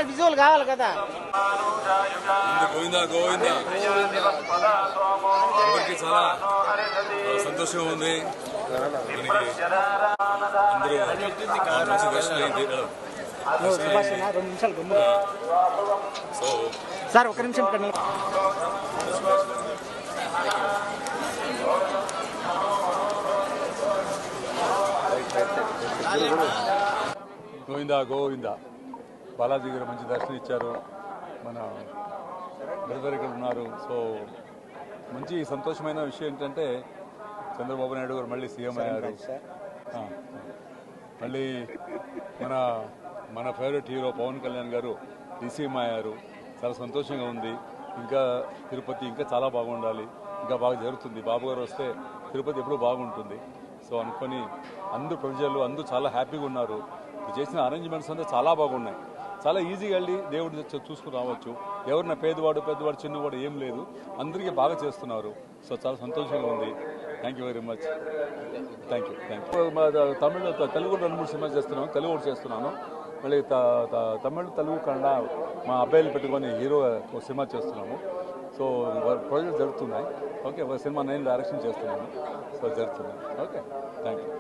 Visual కావాలి కదా. గోవిందా గోవిందా అందరికీ చాలా సంతోషంగా ఉంది. మంచి దర్శనం అయింది. సార్ ఒక నిమిషం. గోవిందా గోవిందా బాలాజీ గారు మంచి దర్శనం ఇచ్చారు. మన బ్రదర్ ఇక్కడ ఉన్నారు. సో మంచి సంతోషమైన విషయం ఏంటంటే చంద్రబాబు నాయుడు గారు మళ్ళీ సీఎం అయ్యారు. మళ్ళీ మన మన ఫేవరెట్ హీరో పవన్ కళ్యాణ్ గారు సీఎం అయ్యారు. చాలా సంతోషంగా ఉంది. ఇంకా తిరుపతి ఇంకా చాలా బాగుండాలి, ఇంకా బాగా జరుగుతుంది. బాబు గారు వస్తే తిరుపతి ఎప్పుడూ బాగుంటుంది. సో అనుకొని అందరూ ప్రజలు అందరూ చాలా హ్యాపీగా ఉన్నారు. చేసిన అరేంజ్మెంట్స్ అంతా చాలా బాగున్నాయి. చాలా ఈజీగా వెళ్ళి దేవుడిని చూసుకుని రావచ్చు. ఎవరిన పెద్దవాడు చిన్నవాడు ఏం లేదు, అందరికీ బాగా చేస్తున్నారు. సో చాలా సంతోషంగా ఉంది. Thank you very much. Thank you. Tamil Telugu 2-3 సినిమాలు చేస్తున్నాను. తెలుగు ఒకటి చేస్తున్నాను. మళ్ళీ తమిళ తెలుగు కన్నడ మా అబ్బాయిలు పెట్టుకొని హీరో ఒక సినిమా చేస్తున్నాము. సో ప్రాజెక్ట్ జరుగుతున్నాయి. ఓకే, ఒక సినిమా నేను డైరెక్షన్ చేస్తున్నాను. సో జరుగుతున్నాయి. Okay, thank you.